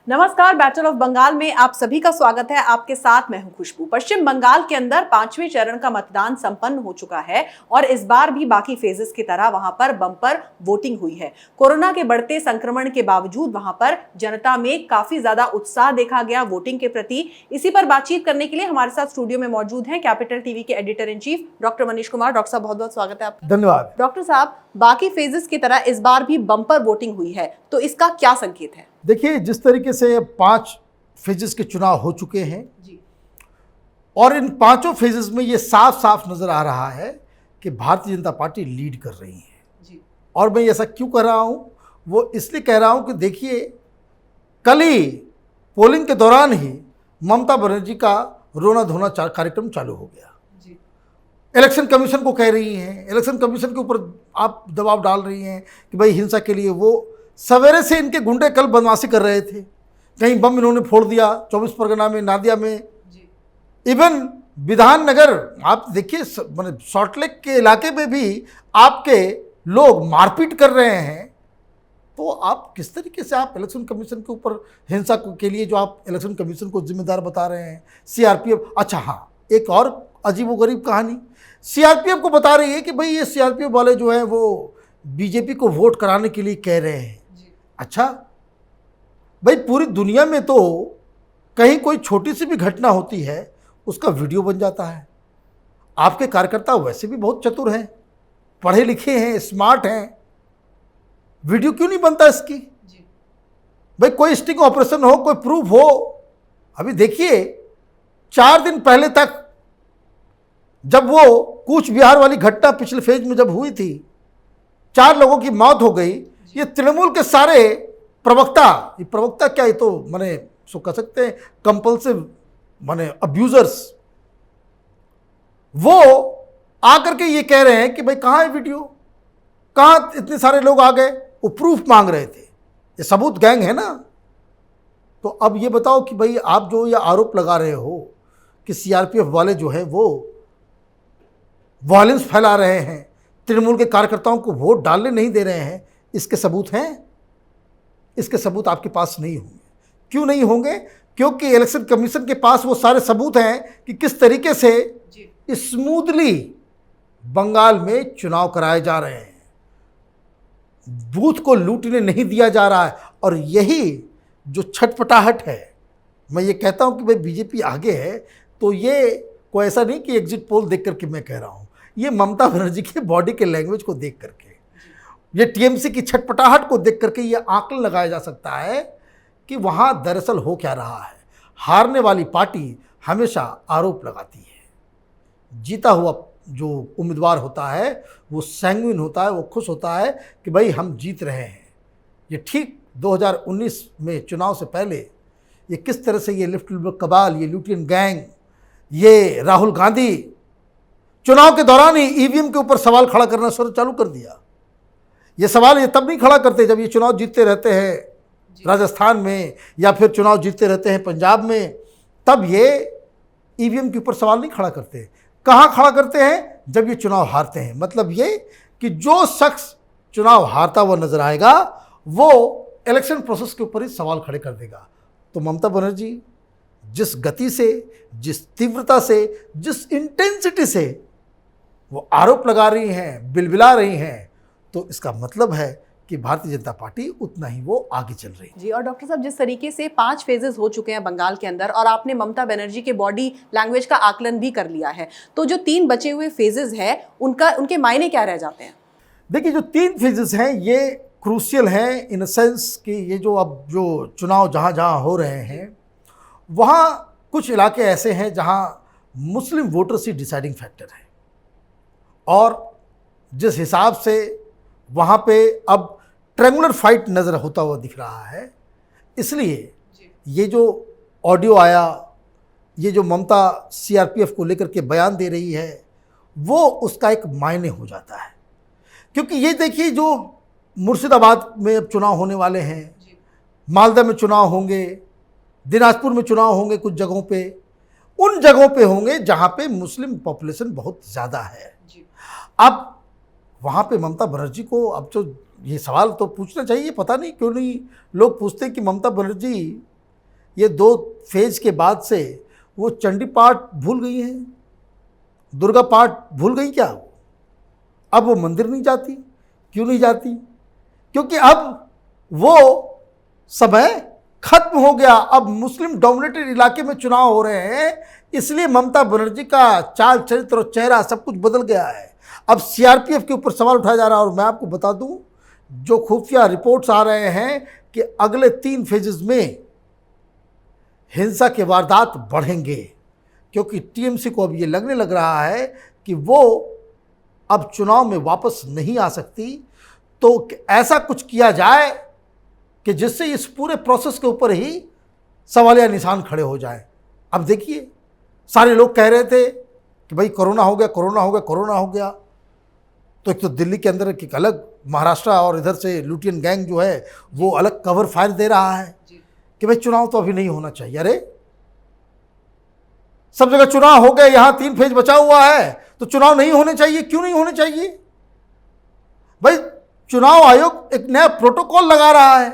नमस्कार, battle of Bengal में आप सभी का स्वागत है। आपके साथ मैं हूं खुशबू। पश्चिम बंगाल के अंदर 5वें चरण का मतदान संपन्न हो चुका है और इस बार भी बाकी फेजेस की तरह वहां पर बम्पर वोटिंग हुई है। कोरोना के बढ़ते संक्रमण के बावजूद वहां पर जनता में काफी ज्यादा उत्साह देखा गया वोटिंग के प्रति। इसी पर बातचीत करने के लिए हमारे साथ स्टूडियो में मौजूद हैं कैपिटल टीवी के editor in chief doctor Manish Kumar. Doctor साहब, बहुत बहुत स्वागत है आपका। धन्यवाद। डॉक्टर साहब, बाकी फेजेस की तरह इस बार भी बम्पर वोटिंग हुई है, तो इसका क्या संकेत है? देखिए, जिस तरीके से 5 फेजेस के चुनाव हो चुके हैं जी। और इन 5 फेजेस में ये साफ साफ नजर आ रहा है कि भारतीय जनता पार्टी लीड कर रही है जी। और मैं ऐसा क्यों कह रहा हूं, वो इसलिए कह रहा हूं कि देखिए, कल ही पोलिंग के दौरान ही ममता बनर्जी का रोना धोना कार्यक्रम चालू हो गया। जी। इलेक्शन कमीशन को कह रही हैं, इलेक्शन कमीशन के ऊपर आप दबाव डाल रही हैं कि भाई हिंसा के लिए वो सवेरे से इनके गुंडे कल बदमाशी कर रहे थे, कहीं बम इन्होंने फोड़ दिया 24 परगना में, नादिया में, इवन विधाननगर आप देखिए, मतलब सॉल्टलेक के इलाके में भी आपके लोग मारपीट कर रहे हैं। तो आप किस तरीके से आप इलेक्शन कमीशन के ऊपर हिंसा के लिए जो आप इलेक्शन कमीशन को जिम्मेदार बता रहे हैं, सीआरपीएफ। अच्छा हाँ, एक और अजीबोगरीब कहानी सीआरपीएफ को बता रही है कि भाई ये सीआरपीएफ वाले जो हैं वो बीजेपी को वोट कराने के लिए कह रहे हैं। अच्छा भाई, पूरी दुनिया में तो कहीं कोई छोटी सी भी घटना होती है उसका वीडियो बन जाता है। आपके कार्यकर्ता वैसे भी बहुत चतुर हैं, पढ़े लिखे हैं, स्मार्ट हैं, वीडियो क्यों नहीं बनता इसकी? भाई कोई स्टिंग ऑपरेशन हो, कोई प्रूफ हो। अभी देखिए, 4 दिन पहले तक जब वो कूच बिहार वाली घटना पिछले फेज में जब हुई थी, 4 लोगों की मौत हो गई, ये तृणमूल के सारे प्रवक्ता, ये प्रवक्ता क्या, ये तो माने सो कह सकते हैं कंपल्सिव माने अब्यूजर्स, वो आकर के ये कह रहे हैं कि भाई कहाँ है वीडियो, कहाँ इतने सारे लोग आ गए, वो प्रूफ मांग रहे थे। ये सबूत गैंग है ना। तो अब ये बताओ कि भाई आप जो ये आरोप लगा रहे हो कि सीआरपीएफ वाले जो है वो वायलेंस फैला रहे हैं, तृणमूल के कार्यकर्ताओं को वोट डालने नहीं दे रहे हैं, इसके सबूत हैं? इसके सबूत आपके पास नहीं होंगे। क्यों नहीं होंगे? क्योंकि इलेक्शन कमीशन के पास वो सारे सबूत हैं कि किस तरीके से स्मूथली बंगाल में चुनाव कराए जा रहे हैं, बूथ को लूटने नहीं दिया जा रहा है। और यही जो छटपटाहट है, मैं ये कहता हूं कि भाई बीजेपी आगे है, तो ये कोई ऐसा नहीं कि एग्जिट पोल देख करके मैं कह रहा हूं, ये ममता बनर्जी के बॉडी के लैंग्वेज को देख करके, ये टीएमसी की छटपटाहट को देख करके ये आकलन लगाया जा सकता है कि वहाँ दरअसल हो क्या रहा है। हारने वाली पार्टी हमेशा आरोप लगाती है, जीता हुआ जो उम्मीदवार होता है वो सैंग्विन होता है, वो खुश होता है कि भाई हम जीत रहे हैं। ये ठीक 2019 में चुनाव से पहले ये किस तरह से ये लिफ्ट कबाल, ये लुटियन गैंग, ये राहुल गांधी चुनाव के दौरान ही ईवीएम के ऊपर सवाल खड़ा करना शुरू चालू कर दिया। ये सवाल ये तब नहीं खड़ा करते जब ये चुनाव जीतते रहते हैं राजस्थान में, या फिर चुनाव जीतते रहते हैं पंजाब में, तब ये ईवीएम के ऊपर सवाल नहीं खड़ा करते। कहाँ खड़ा करते हैं? जब ये चुनाव हारते हैं। मतलब ये कि जो शख्स चुनाव हारता हुआ नजर आएगा वो इलेक्शन प्रोसेस के ऊपर ही सवाल खड़े कर देगा। तो ममता बनर्जी जिस गति से, जिस तीव्रता से, जिस इंटेंसिटी से वो आरोप लगा रही हैं, बिलबिला रही हैं, तो इसका मतलब है कि भारतीय जनता पार्टी उतना ही वो आगे चल रही है। जी। और डॉक्टर साहब, जिस तरीके से 5 फेजेस हो चुके हैं बंगाल के अंदर और आपने ममता बनर्जी के बॉडी लैंग्वेज का आकलन भी कर लिया है, तो जो 3 बचे हुए फेजेस हैं उनके मायने क्या रह जाते हैं? देखिए, जो 3 फेजेस हैं ये क्रूशियल हैं इन सेंस कि ये जो अब जो चुनाव जहाँ जहाँ हो रहे हैं वहाँ कुछ इलाके ऐसे हैं जहाँ मुस्लिम वोटर्स ही डिसाइडिंग फैक्टर है, और जिस हिसाब से वहाँ पे अब ट्रेंगुलर फाइट नज़र होता हुआ दिख रहा है, इसलिए ये जो ऑडियो आया, ये जो ममता सीआरपीएफ को लेकर के बयान दे रही है, वो उसका एक मायने हो जाता है। क्योंकि ये देखिए, जो मुर्शिदाबाद में अब चुनाव होने वाले हैं, मालदा में चुनाव होंगे, दिनाजपुर में चुनाव होंगे, कुछ जगहों पे, उन जगहों पे होंगे जहाँ पे मुस्लिम पॉपुलेशन बहुत ज़्यादा है। अब वहाँ पे ममता बनर्जी को अब तो ये सवाल तो पूछना चाहिए, पता नहीं क्यों नहीं लोग पूछते कि ममता बनर्जी ये 2 फेज के बाद से वो चंडी पाठ भूल गई हैं, दुर्गा पाठ भूल गई क्या? अब वो मंदिर नहीं जाती। क्यों नहीं जाती? क्योंकि अब वो समय खत्म हो गया। अब मुस्लिम डोमिनेटेड इलाके में चुनाव हो रहे हैं, इसलिए ममता बनर्जी का चाल चरित्र और चेहरा सब कुछ बदल गया है। अब सीआरपीएफ के ऊपर सवाल उठाया जा रहा है। और मैं आपको बता दूं, जो खुफिया रिपोर्ट्स आ रहे हैं कि अगले 3 फेजेस में हिंसा के वारदात बढ़ेंगे, क्योंकि टीएमसी को अब ये लगने लग रहा है कि वो अब चुनाव में वापस नहीं आ सकती। तो ऐसा कुछ किया जाए कि जिससे इस पूरे प्रोसेस के ऊपर ही सवालिया निशान खड़े हो जाए। अब देखिए, सारे लोग कह रहे थे कि भाई कोरोना हो गया, कोरोना हो गया, कोरोना हो गया। तो एक तो दिल्ली के अंदर एक अलग, महाराष्ट्र और इधर से लुटियन गैंग जो है वो अलग कवर फायर दे रहा है कि भाई चुनाव तो अभी नहीं होना चाहिए। अरे सब जगह चुनाव हो गए, यहां 3 फेज बचा हुआ है, तो चुनाव नहीं होने चाहिए। क्यों नहीं होने चाहिए भाई? चुनाव आयोग एक नया प्रोटोकॉल लगा रहा है।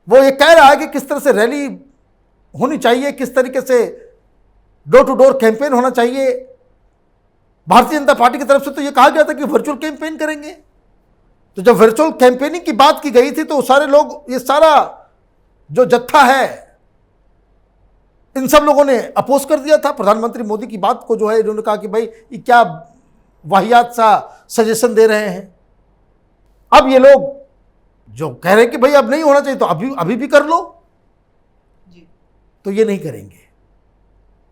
वो ये कह रहा है कि किस तरह से रैली होनी चाहिए, किस तरीके से डोर टू डोर कैंपेन होना चाहिए। भारतीय जनता पार्टी की तरफ से तो ये कहा गया था कि वर्चुअल कैंपेन करेंगे। तो जब वर्चुअल कैंपेनिंग की बात की गई थी तो सारे लोग, ये सारा जो जत्था है, इन सब लोगों ने अपोज कर दिया था प्रधानमंत्री मोदी की बात को। जो है इन्होंने कहा कि भाई ये क्या वाहियात सा सजेशन दे रहे हैं। अब ये लोग जो कह रहे हैं कि भाई अब नहीं होना चाहिए, तो अभी भी कर लो जी। तो ये नहीं करेंगे।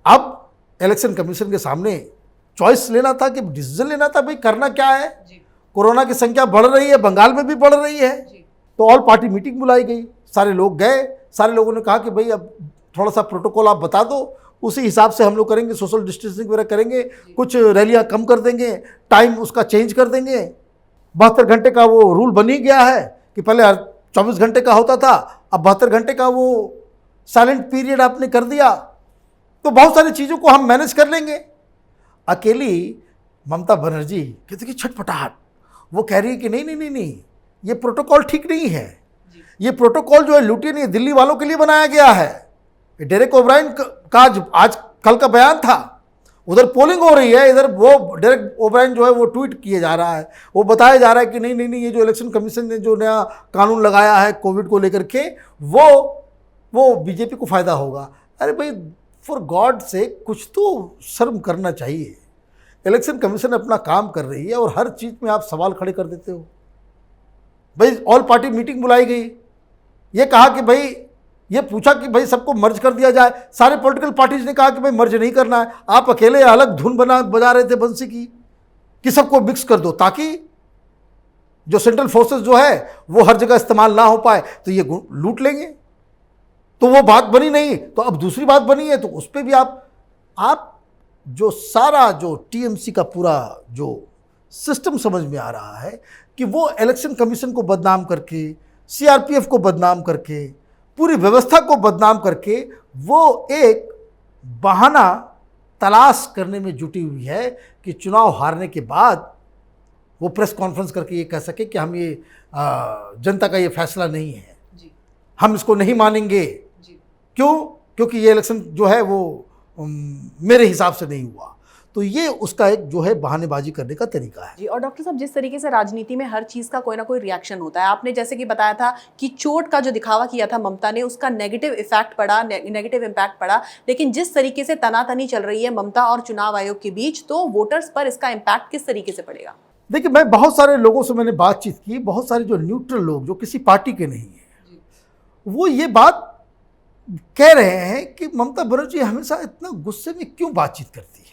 अब इलेक्शन कमीशन के सामने चॉइस लेना था कि डिसीजन लेना था, भाई करना क्या है जी। कोरोना की संख्या बढ़ रही है, बंगाल में भी बढ़ रही है जी। तो ऑल पार्टी मीटिंग बुलाई गई, सारे लोग गए। सारे लोगों ने कहा कि भाई अब थोड़ा सा प्रोटोकॉल आप बता दो, उसी हिसाब से हम लोग करेंगे, सोशल डिस्टेंसिंग वगैरह करेंगे, कुछ रैलियां कम कर देंगे, टाइम उसका चेंज कर देंगे। 72 घंटे का वो रूल बन ही गया है कि पहले 24 घंटे का होता था, अब 72 घंटे का वो साइलेंट पीरियड आपने कर दिया। तो बहुत सारी चीज़ों को हम मैनेज कर लेंगे। अकेली ममता बनर्जी कहते कि छटपटाहट, वो कह रही है कि नहीं नहीं नहीं नहीं, ये प्रोटोकॉल ठीक नहीं है। ये प्रोटोकॉल जो है लुटियन, ये दिल्ली वालों के लिए बनाया गया है। डेरेक ओब्रायन का आज कल का बयान था। उधर पोलिंग हो रही है, इधर वो डेरेक ओब्रायन जो है वो ट्वीट किए जा रहा है, वो बताया जा रहा है कि नहीं नहीं नहीं, ये जो इलेक्शन कमीशन ने जो नया कानून लगाया है कोविड को लेकर के, वो बीजेपी को फायदा होगा। अरे भाई, फॉर गॉड से कुछ तो शर्म करना चाहिए। इलेक्शन कमीशन अपना काम कर रही है और हर चीज़ में आप सवाल खड़े कर देते हो। भाई ऑल पार्टी मीटिंग बुलाई गई, ये कहा कि भाई, ये पूछा कि भाई सबको मर्ज कर दिया जाए। सारे पॉलिटिकल पार्टीज ने कहा कि भाई मर्ज नहीं करना है। आप अकेले अलग धुन बजा रहे थे बंसी की कि सबको मिक्स कर दो, ताकि जो सेंट्रल फोर्सेस जो है वो हर जगह इस्तेमाल ना हो पाए, तो ये लूट लेंगे। तो वो बात बनी नहीं, तो अब दूसरी बात बनी है, तो उस पर भी आप जो सारा जो टीएमसी का पूरा जो सिस्टम समझ में आ रहा है कि वो इलेक्शन कमीशन को बदनाम करके, सीआरपीएफ को बदनाम करके, पूरी व्यवस्था को बदनाम करके वो एक बहाना तलाश करने में जुटी हुई है कि चुनाव हारने के बाद वो प्रेस कॉन्फ्रेंस करके ये कह सके कि हम ये जनता का ये फैसला नहीं है जी। हम इसको नहीं मानेंगे जी। क्यों? क्योंकि ये इलेक्शन जो है वो मेरे हिसाब से नहीं हुआ। तो ये उसका एक जो है बहानेबाजी करने का तरीका है जी। और डॉक्टर साहब, जिस तरीके से राजनीति में हर चीज का कोई ना कोई रिएक्शन होता है, आपने जैसे कि बताया था कि चोट का जो दिखावा किया था ममता ने, उसका नेगेटिव इम्पैक्ट पड़ा, लेकिन जिस तरीके से तनातनी चल रही है ममता और चुनाव आयोग के बीच, तो वोटर्स पर इसका इम्पैक्ट किस तरीके से पड़ेगा? देखिए, मैं बहुत सारे लोगों से मैंने बातचीत की, बहुत सारे जो न्यूट्रल लोग जो किसी पार्टी के नहीं है, वो ये बात कह रहे हैं कि ममता बनर्जी हमेशा इतना गुस्से में क्यों बातचीत करती है।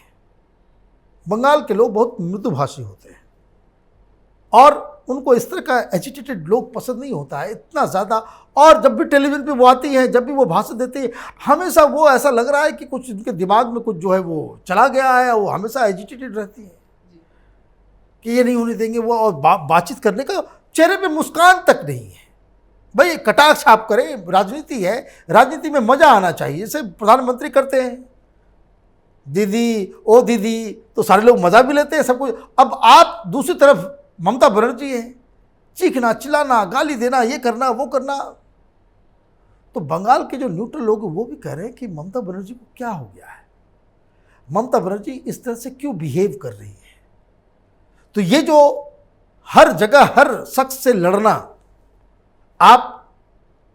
बंगाल के लोग बहुत मृदुभाषी होते हैं और उनको इस तरह का एजिटेटेड लोग पसंद नहीं होता है इतना ज़्यादा। और जब भी टेलीविज़न पे वो आती हैं, जब भी वो भाषण देती है, हमेशा वो ऐसा लग रहा है कि कुछ उनके दिमाग में कुछ जो है वो चला गया है। वो हमेशा एजिटेटेड रहती है कि ये नहीं होने देंगे वो, और बातचीत करने का चेहरे पे मुस्कान तक नहीं है। भाई कटाक्ष आप करें, राजनीति है, राजनीति में मज़ा आना चाहिए, जैसे प्रधानमंत्री करते हैं, दीदी ओ दीदी, तो सारे लोग मज़ा भी लेते हैं सब कुछ। अब आप दूसरी तरफ ममता बनर्जी है, चीखना चिल्लाना, गाली देना, ये करना वो करना, तो बंगाल के जो न्यूट्रल लोग हैं वो भी कह रहे हैं कि ममता बनर्जी को क्या हो गया है, ममता बनर्जी इस तरह से क्यों बिहेव कर रही है। तो ये जो हर जगह हर शख्स से लड़ना, आप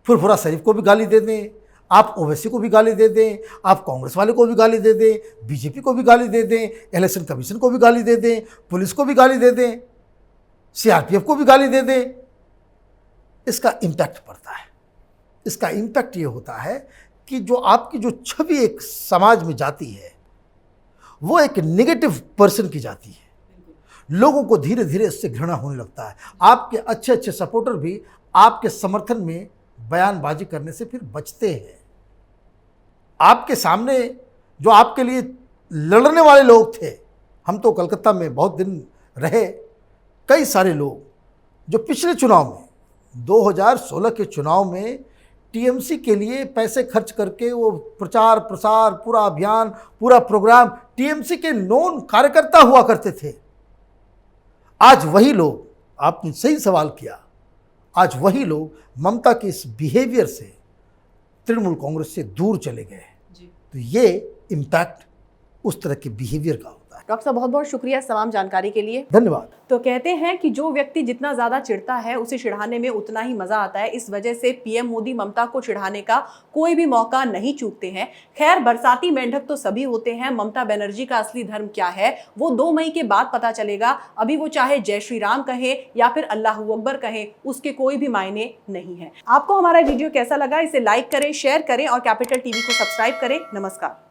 फुरफुरा शरीफ को भी गाली दे दें, आप ओवैसी को भी गाली दे दें, आप कांग्रेस वाले को भी गाली दे दें, बीजेपी को भी गाली दे दें, इलेक्शन कमीशन को भी गाली दे दें, पुलिस को भी गाली दे दें, सीआरपीएफ को भी गाली दे दें, इसका इम्पैक्ट पड़ता है। इसका इम्पैक्ट ये होता है कि जो आपकी जो छवि एक समाज में जाती है वो एक नेगेटिव पर्सन की जाती है। लोगों को धीरे धीरे इससे घृणा होने लगता है। आपके अच्छे अच्छे सपोर्टर भी आपके समर्थन में बयानबाजी करने से फिर बचते हैं। आपके सामने जो आपके लिए लड़ने वाले लोग थे, हम तो कलकत्ता में बहुत दिन रहे, कई सारे लोग जो पिछले चुनाव में 2016 के चुनाव में टीएमसी के लिए पैसे खर्च करके वो प्रचार प्रसार पूरा अभियान पूरा प्रोग्राम टीएमसी के नॉन कार्यकर्ता हुआ करते थे, आज वही लोग, आपने सही सवाल किया, आज वही लोग ममता के इस बिहेवियर से तृणमूल कांग्रेस से दूर चले गए। तो ये इम्पैक्ट उस तरह के बिहेवियर का होता है। डॉक्टर साहब बहुत बहुत शुक्रिया तमाम जानकारी के लिए। धन्यवाद। तो कहते हैं कि जो व्यक्ति जितना ज्यादा चिढ़ता है उसे चिढ़ाने में उतना ही मजा आता है। इस वजह से पीएम मोदी ममता को चिढ़ाने का कोई भी मौका नहीं चूकते हैं। खैर, बरसाती मेंढक तो सभी होते हैं। ममता बनर्जी का असली धर्म क्या है वो 2 मई के बाद पता चलेगा। अभी वो चाहे जय श्री राम कहे या फिर अल्लाह अकबर कहे, उसके कोई भी मायने नहीं है। आपको हमारा वीडियो कैसा लगा, इसे लाइक करें, शेयर करें और कैपिटल टीवी को सब्सक्राइब करें। नमस्कार।